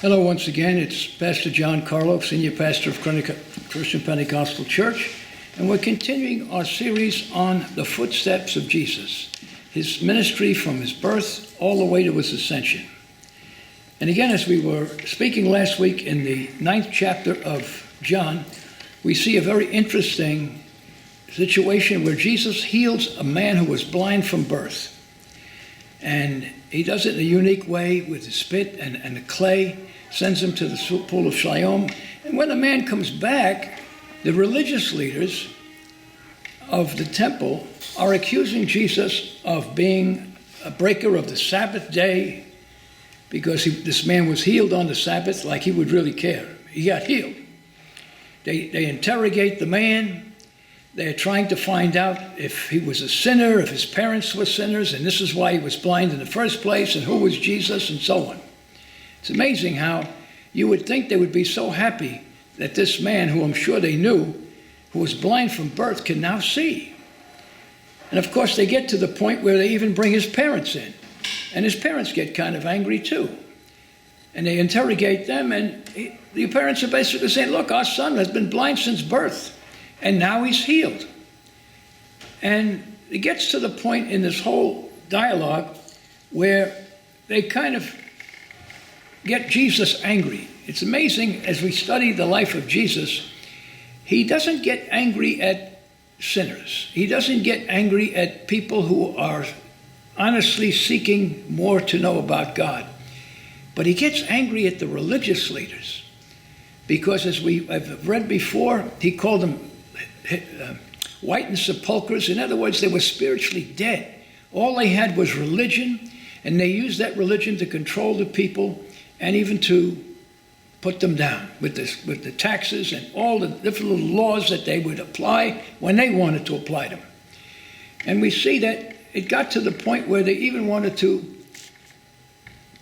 Hello once again, it's Pastor John Carlo, Senior Pastor of Christian Pentecostal Church, and we're continuing our series on the footsteps of Jesus, his ministry from his birth all the way to his ascension. And again, as we were speaking last week in the 9th chapter of John, we see a very interesting situation where Jesus heals a man who was blind from birth. And he does it in a unique way with the spit and the clay, sends him to the pool of Siloam. And when the man comes back, the religious leaders of the temple are accusing Jesus of being a breaker of the Sabbath day because this man was healed on the Sabbath, like he would really care. He got healed. They interrogate the man. They're trying to find out if he was a sinner, if his parents were sinners, and this is why he was blind in the first place, and who was Jesus, and so on. It's amazing how you would think they would be so happy that this man, who I'm sure they knew, who was blind from birth, can now see. And of course, they get to the point where they even bring his parents in. And his parents get kind of angry too. And they interrogate them, and the parents are basically saying, look, our son has been blind since birth, and now he's healed. And it gets to the point in this whole dialogue where they kind of get Jesus angry. It's amazing, as we study the life of Jesus, he doesn't get angry at sinners. He doesn't get angry at people who are honestly seeking more to know about God. But he gets angry at the religious leaders because, as I've read before, he called them whitened sepulchres. In other words, they were spiritually dead. All they had was religion, and they used that religion to control the people and even to put them down with the taxes and all the different little laws that they would apply when they wanted to apply them. And we see that it got to the point where they even wanted to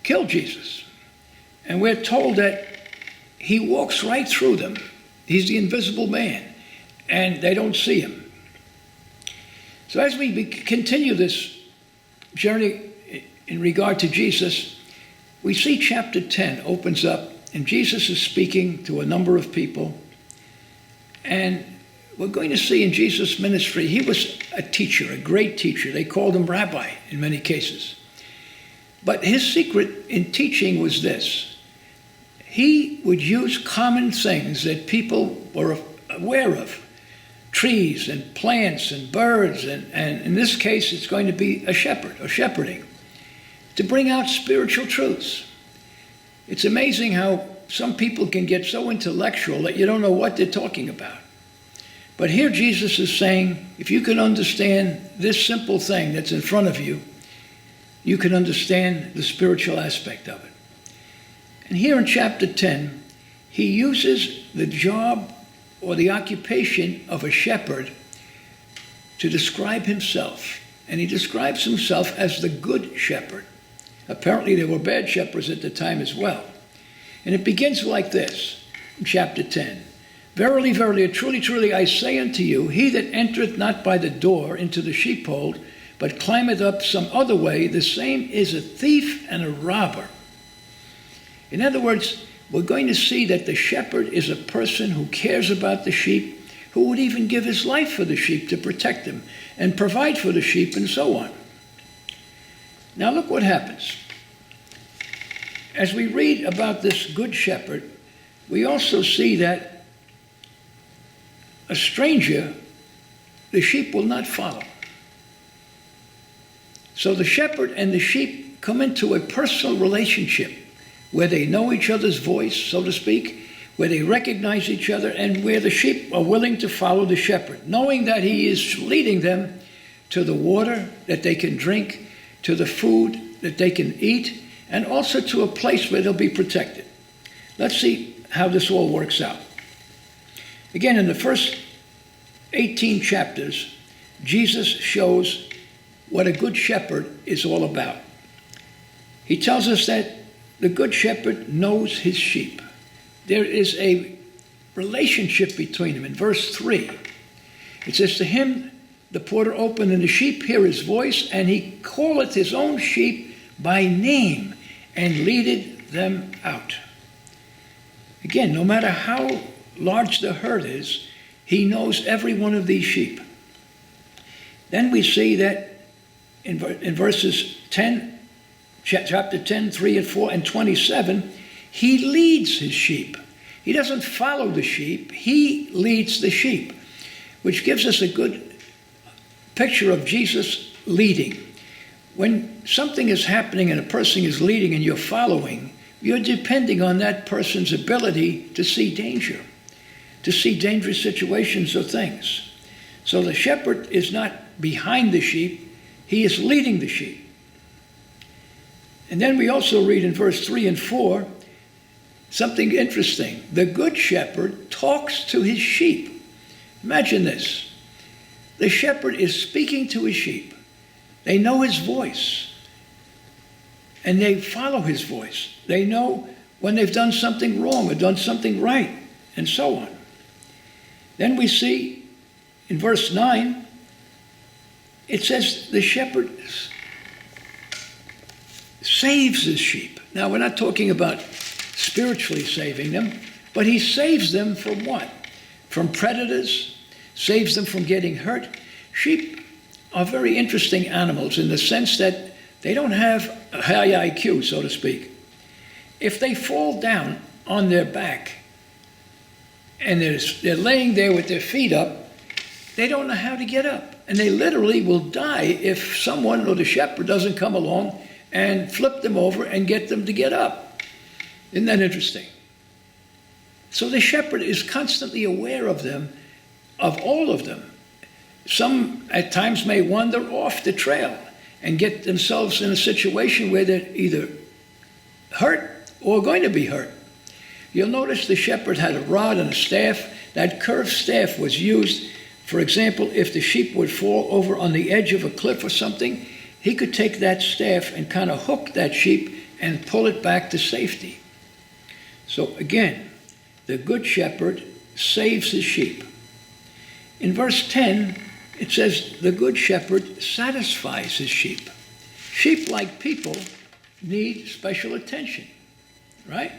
kill Jesus. And we're told that he walks right through them. He's the invisible man, and they don't see him. So as we continue this journey in regard to Jesus, we see chapter 10 opens up, and Jesus is speaking to a number of people. And we're going to see in Jesus' ministry, he was a teacher, a great teacher. They called him rabbi in many cases. But his secret in teaching was this. He would use common things that people were aware of, trees and plants and birds, and in this case, it's going to be a shepherd, or shepherding, to bring out spiritual truths. It's amazing how some people can get so intellectual that you don't know what they're talking about. But here Jesus is saying, if you can understand this simple thing that's in front of you, you can understand the spiritual aspect of it. And here in chapter 10, he uses the job or the occupation of a shepherd to describe himself. And he describes himself as the good shepherd. Apparently there were bad shepherds at the time as well. And it begins like this in chapter 10. Verily, verily, truly, truly, I say unto you, he that entereth not by the door into the sheepfold, but climbeth up some other way, the same is a thief and a robber. In other words, we're going to see that the shepherd is a person who cares about the sheep, who would even give his life for the sheep to protect them and provide for the sheep and so on. Now look what happens. As we read about this good shepherd, we also see that a stranger, the sheep will not follow. So the shepherd and the sheep come into a personal relationship where they know each other's voice, so to speak, where they recognize each other, and where the sheep are willing to follow the shepherd, knowing that he is leading them to the water that they can drink, to the food that they can eat, and also to a place where they'll be protected. Let's see how this all works out. Again, in the first 18 chapters, Jesus shows what a good shepherd is all about. He tells us that the good shepherd knows his sheep. There is a relationship between them. In verse 3, it says, to him the porter opened, and the sheep hear his voice, and he calleth his own sheep by name, and leadeth them out. Again, no matter how large the herd is, he knows every one of these sheep. Then we see that in verses 10, chapter 10, 3 and 4, and 27, he leads his sheep. He doesn't follow the sheep, he leads the sheep, which gives us a good picture of Jesus leading. When something is happening and a person is leading and you're following, you're depending on that person's ability to see danger, to see dangerous situations or things. So the shepherd is not behind the sheep, he is leading the sheep. And then we also read in verse 3 and 4 something interesting. The good shepherd talks to his sheep. Imagine this. The shepherd is speaking to his sheep. They know his voice, and they follow his voice. They know when they've done something wrong or done something right, and so on. Then we see in verse 9, it says the shepherd saves his sheep. Now, we're not talking about spiritually saving them, but he saves them from what? From predators, saves them from getting hurt. Sheep are very interesting animals in the sense that they don't have a high IQ, so to speak. If they fall down on their back and they're laying there with their feet up, they don't know how to get up. And they literally will die if someone or the shepherd doesn't come along and flip them over and get them to get up. Isn't that interesting? So the shepherd is constantly aware of them, of all of them. Some at times may wander off the trail and get themselves in a situation where they're either hurt or going to be hurt. You'll notice the shepherd had a rod and a staff. That curved staff was used, for example, if the sheep would fall over on the edge of a cliff or something, he could take that staff and kind of hook that sheep and pull it back to safety. So again, the good shepherd saves his sheep. In verse 10, it says, the good shepherd satisfies his sheep. Sheep, like people, need special attention, right?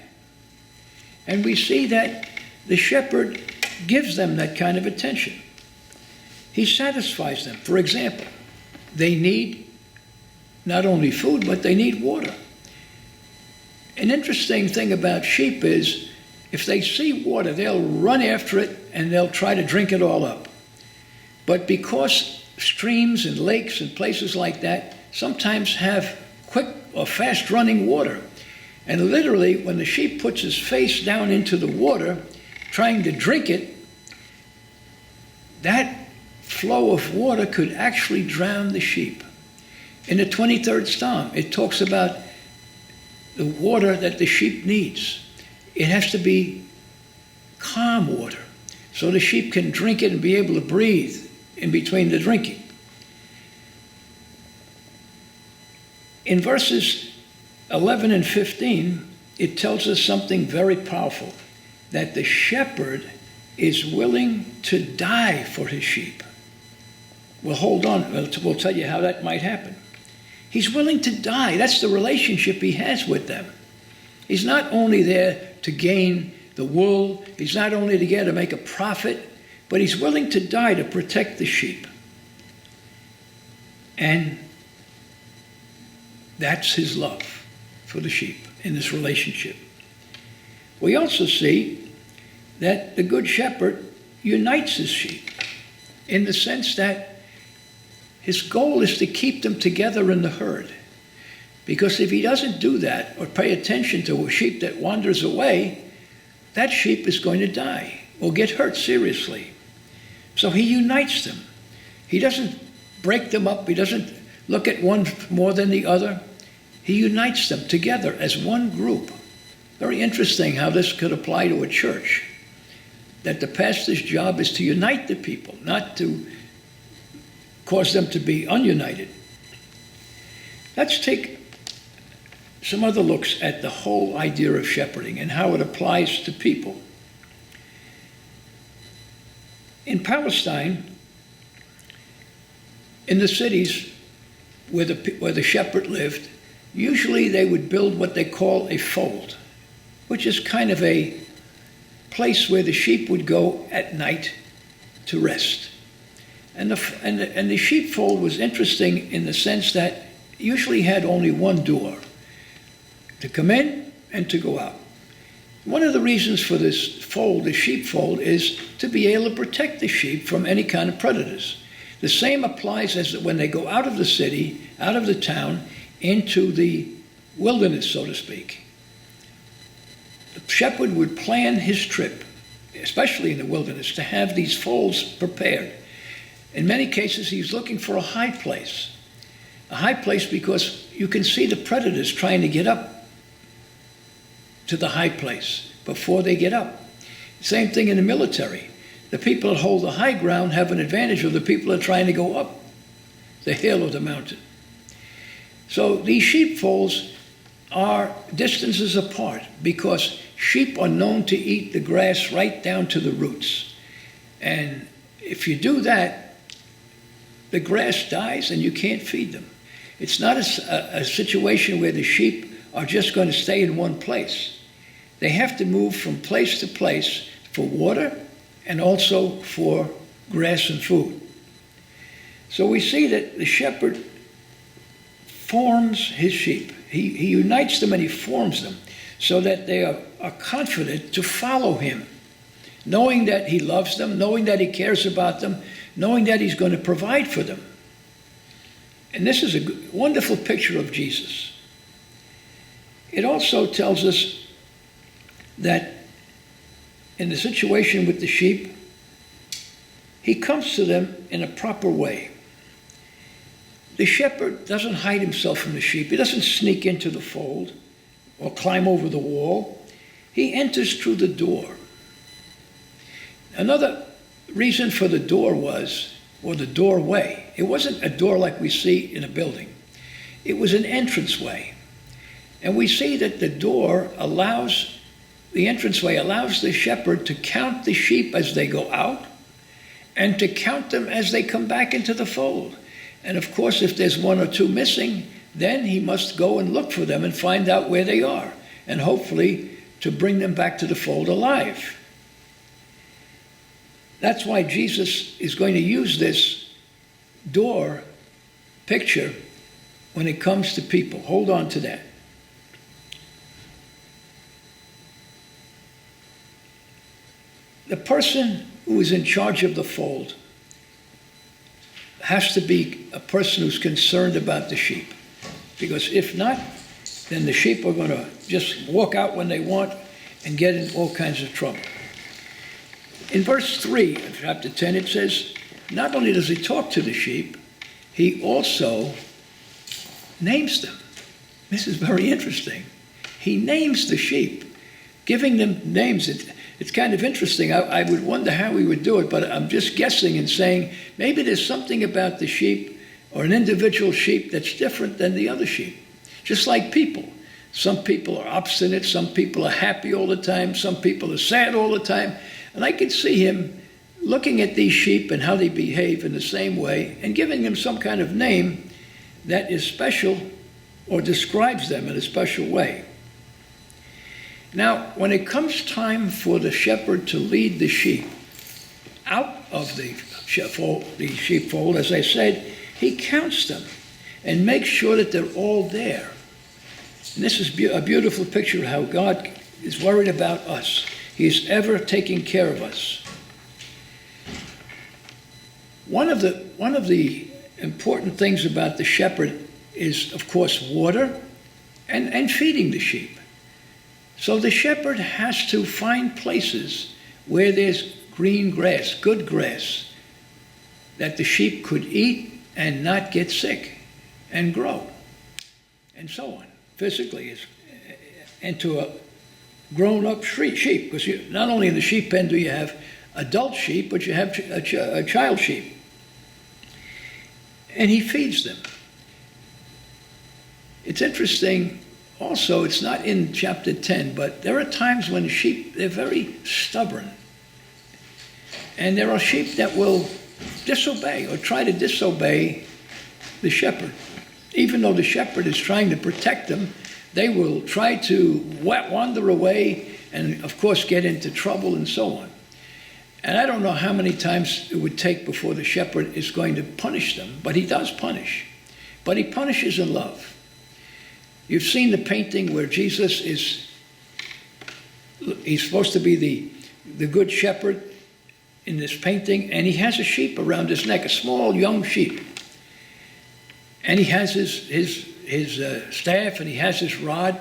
And we see that the shepherd gives them that kind of attention. He satisfies them. For example, they need not only food, but they need water. An interesting thing about sheep is if they see water, they'll run after it and they'll try to drink it all up. But because streams and lakes and places like that sometimes have quick or fast running water, and literally when the sheep puts his face down into the water trying to drink it, that flow of water could actually drown the sheep. In the 23rd Psalm, it talks about the water that the sheep needs. It has to be calm water so the sheep can drink it and be able to breathe in between the drinking. In verses 11 and 15, it tells us something very powerful, that the shepherd is willing to die for his sheep. Well, hold on. We'll tell you how that might happen. He's willing to die. That's the relationship he has with them. He's not only there to gain the wool. He's not only there to make a profit, but he's willing to die to protect the sheep. And that's his love for the sheep in this relationship. We also see that the good shepherd unites his sheep in the sense that his goal is to keep them together in the herd. Because if he doesn't do that or pay attention to a sheep that wanders away, that sheep is going to die or get hurt seriously. So he unites them. He doesn't break them up. He doesn't look at one more than the other. He unites them together as one group. Very interesting how this could apply to a church. That the pastor's job is to unite the people, not to cause them to be ununited. Let's take some other looks at the whole idea of shepherding and how it applies to people. In Palestine, in the cities where the shepherd lived, usually they would build what they call a fold, which is kind of a place where the sheep would go at night to rest. And the sheepfold was interesting in the sense that usually had only one door, to come in and to go out. One of the reasons for this fold, the sheepfold, is to be able to protect the sheep from any kind of predators. The same applies as when they go out of the city, out of the town, into the wilderness, so to speak. The shepherd would plan his trip, especially in the wilderness, to have these folds prepared. In many cases, he's looking for a high place. A high place because you can see the predators trying to get up to the high place before they get up. Same thing in the military. The people that hold the high ground have an advantage of the people that are trying to go up the hill or the mountain. So these sheepfolds are distances apart because sheep are known to eat the grass right down to the roots. And if you do that, the grass dies and you can't feed them. It's not a situation where the sheep are just going to stay in one place. They have to move from place to place for water and also for grass and food. So we see that the shepherd forms his sheep. He unites them and he forms them so that they are confident to follow him, knowing that he loves them, knowing that he cares about them, knowing that he's going to provide for them. And this is a wonderful picture of Jesus. It also tells us that in the situation with the sheep, he comes to them in a proper way. The shepherd doesn't hide himself from the sheep. He doesn't sneak into the fold or climb over the wall. He enters through the door. Another reason for the door or the doorway, it wasn't a door like we see in a building. It was an entranceway. And we see that the entranceway allows the shepherd to count the sheep as they go out and to count them as they come back into the fold. And of course, if there's one or two missing, then he must go and look for them and find out where they are, and hopefully to bring them back to the fold alive. That's why Jesus is going to use this door picture when it comes to people. Hold on to that. The person who is in charge of the fold has to be a person who's concerned about the sheep. Because if not, then the sheep are going to just walk out when they want and get in all kinds of trouble. In verse 3 of chapter 10, it says, not only does he talk to the sheep, he also names them. This is very interesting. He names the sheep, giving them names. It's kind of interesting. I would wonder how we would do it, but I'm just guessing and saying maybe there's something about the sheep or an individual sheep that's different than the other sheep. Just like people. Some people are obstinate, some people are happy all the time, some people are sad all the time. And I could see him looking at these sheep and how they behave in the same way and giving them some kind of name that is special or describes them in a special way. Now, when it comes time for the shepherd to lead the sheep out of the sheepfold, as I said, he counts them and makes sure that they're all there. And this is a beautiful picture of how God is worried about us. He's ever taking care of us. One of the important things about the shepherd is, of course, water and feeding the sheep. So the shepherd has to find places where there's green grass, good grass, that the sheep could eat and not get sick and grow, and so on, physically, into a grown-up sheep. Because not only in the sheep pen do you have adult sheep, but you have a child sheep. And he feeds them. It's interesting. Also, it's not in chapter 10, but there are times when sheep, they're very stubborn. And there are sheep that will disobey or try to disobey the shepherd. Even though the shepherd is trying to protect them, they will try to wander away and of course get into trouble and so on. And I don't know how many times it would take before the shepherd is going to punish them, but he does punish. But he punishes in love. You've seen the painting where Jesus he's supposed to be the good shepherd in this painting, and he has a sheep around his neck, a small young sheep. And he has his staff, and he has his rod.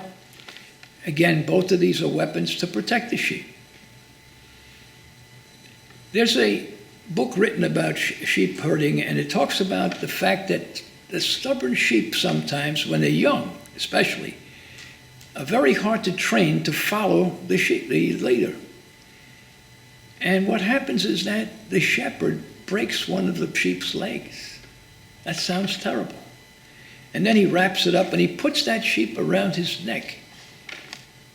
Again, both of these are weapons to protect the sheep. There's a book written about sheep herding, and it talks about the fact that the stubborn sheep sometimes, when they're young especially, are very hard to train to follow the leader. And what happens is that the shepherd breaks one of the sheep's legs. That sounds terrible. And then he wraps it up and he puts that sheep around his neck.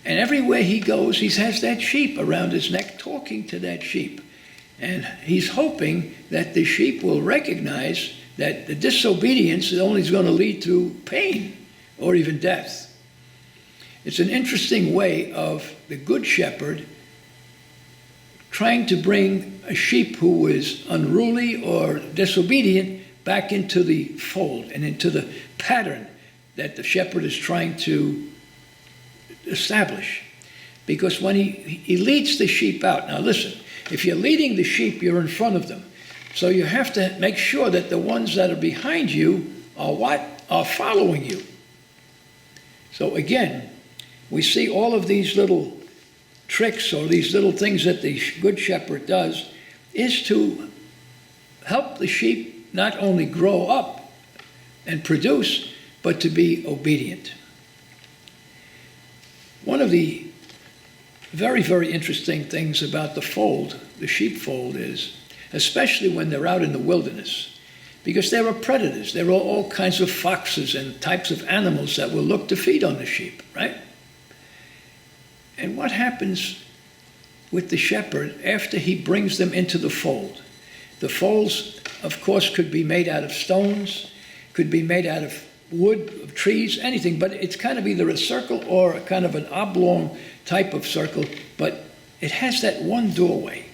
And everywhere he goes, he has that sheep around his neck talking to that sheep. And he's hoping that the sheep will recognize that the disobedience is only going to lead to pain or even death. It's an interesting way of the good shepherd trying to bring a sheep who is unruly or disobedient back into the fold and into the pattern that the shepherd is trying to establish. Because when he leads the sheep out, now listen, if you're leading the sheep, you're in front of them. So you have to make sure that the ones that are behind you are following you. So again, we see all of these little tricks or these little things that the good shepherd does is to help the sheep not only grow up and produce, but to be obedient. One of the very, very interesting things about the fold, the sheepfold, is, especially when they're out in the wilderness, because there are predators. There are all kinds of foxes and types of animals that will look to feed on the sheep, right? And what happens with the shepherd after he brings them into the fold? The folds, of course, could be made out of stones, could be made out of wood, of trees, anything, but it's kind of either a circle or a kind of an oblong type of circle, but it has that one doorway.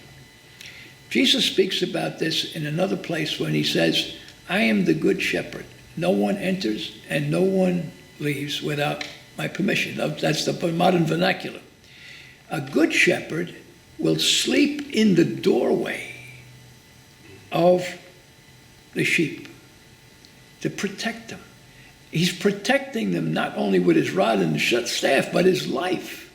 Jesus speaks about this in another place when he says, I am the good shepherd. No one enters and no one leaves without my permission. That's the modern vernacular. A good shepherd will sleep in the doorway of the sheep to protect them. He's protecting them not only with his rod and staff, but his life.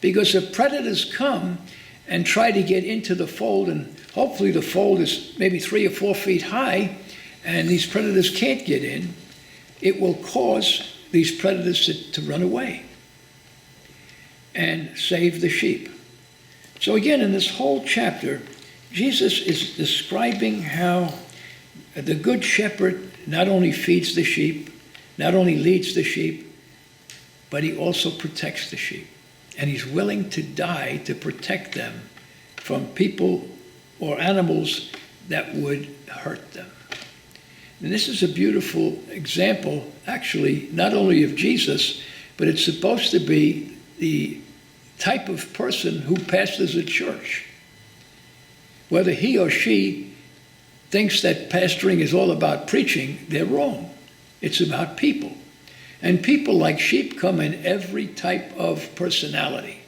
Because if predators come and try to get into the fold, and hopefully the fold is maybe 3 or 4 feet high, and these predators can't get in, it will cause these predators to run away and save the sheep. So again, in this whole chapter, Jesus is describing how the good shepherd not only feeds the sheep, not only leads the sheep, but he also protects the sheep. And he's willing to die to protect them from people or animals that would hurt them. And this is a beautiful example, actually, not only of Jesus, but it's supposed to be the type of person who pastors a church. Whether he or she thinks that pastoring is all about preaching, they're wrong. It's about people. And people like sheep come in every type of personality.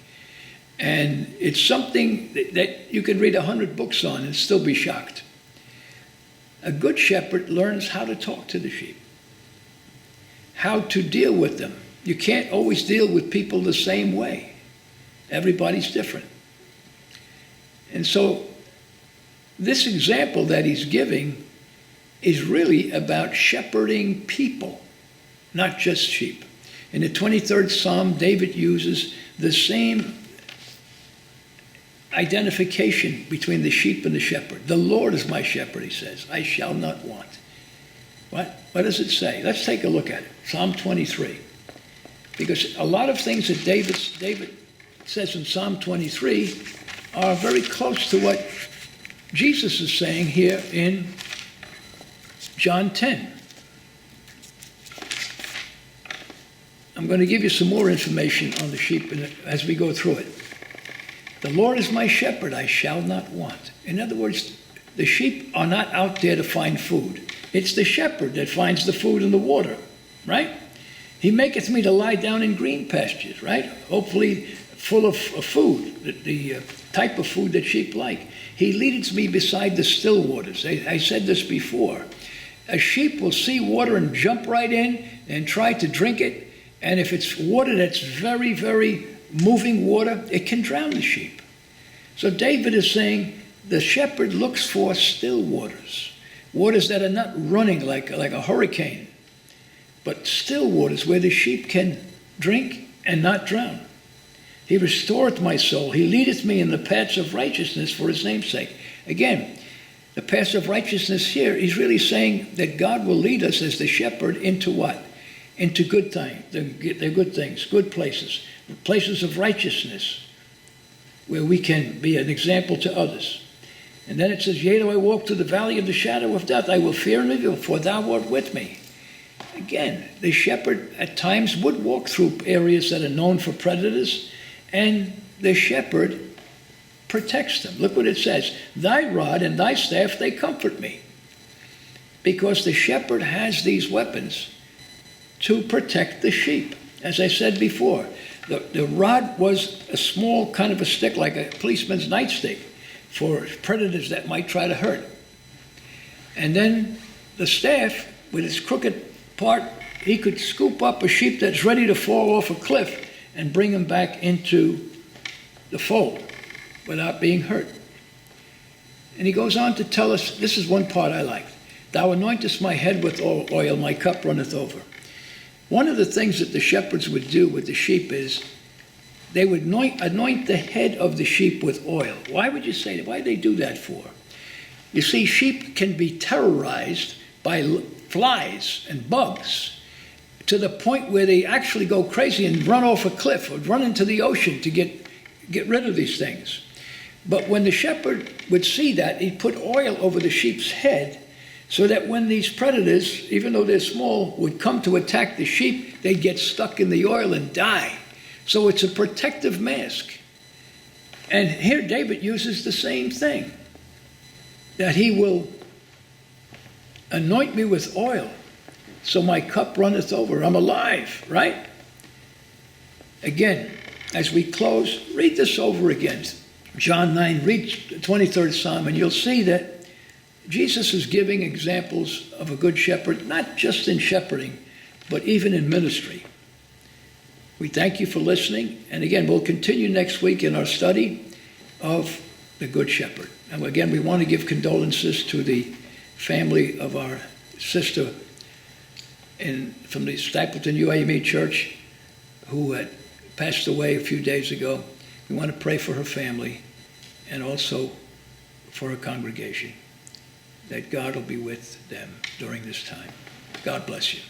And it's something that you could read 100 books on and still be shocked. A good shepherd learns how to talk to the sheep, how to deal with them. You can't always deal with people the same way. Everybody's different. And so this example that he's giving is really about shepherding people, not just sheep. In the 23rd Psalm, David uses the same identification between the sheep and the shepherd. The Lord is my shepherd, he says. I shall not want. What does it say? Let's take a look at it. Psalm 23. Because a lot of things that David says in Psalm 23 are very close to what Jesus is saying here in John 10. I'm going to give you some more information on the sheep as we go through it. The Lord is my shepherd, I shall not want. In other words, the sheep are not out there to find food. It's the shepherd that finds the food and the water, right? He maketh me to lie down in green pastures, right? Hopefully full of food, the type of food that sheep like. He leadeth me beside the still waters. I said this before. A sheep will see water and jump right in and try to drink it. And if it's water that's very, very moving water, it can drown the sheep. So David is saying the shepherd looks for still waters, waters that are not running like a hurricane, but still waters where the sheep can drink and not drown. He restoreth my soul. He leadeth me in the paths of righteousness for his name's sake. Again, the paths of righteousness here, he's really saying that God will lead us as the shepherd into what? Into good things, the good things, good places, places of righteousness, where we can be an example to others. And then it says, yea, though I walk through the valley of the shadow of death, I will fear no evil, for thou art with me. Again, the shepherd at times would walk through areas that are known for predators, and the shepherd protects them. Look what it says. Thy rod and thy staff, they comfort me. Because the shepherd has these weapons to protect the sheep. As I said before, the rod was a small kind of a stick, like a policeman's nightstick, for predators that might try to hurt. And then the staff, with its crooked part, he could scoop up a sheep that's ready to fall off a cliff and bring him back into the fold without being hurt. And he goes on to tell us, this is one part I like. Thou anointest my head with oil, my cup runneth over. One of the things that the shepherds would do with the sheep is they would anoint the head of the sheep with oil. Why would you say that? Why do they do that for? You see, sheep can be terrorized by flies and bugs to the point where they actually go crazy and run off a cliff or run into the ocean to get rid of these things. But when the shepherd would see that, he'd put oil over the sheep's head so that when these predators, even though they're small, would come to attack the sheep, they'd get stuck in the oil and die. So it's a protective mask. And here David uses the same thing, that he will anoint me with oil so my cup runneth over. I'm alive, right? Again, as we close, read this over again. John 9, read the 23rd Psalm, and you'll see that Jesus is giving examples of a good shepherd, not just in shepherding, but even in ministry. We thank you for listening. And again, we'll continue next week in our study of the Good Shepherd. And again, we want to give condolences to the family of our sister from the Stapleton UAME Church who had passed away a few days ago. We want to pray for her family and also for her congregation, that God will be with them during this time. God bless you.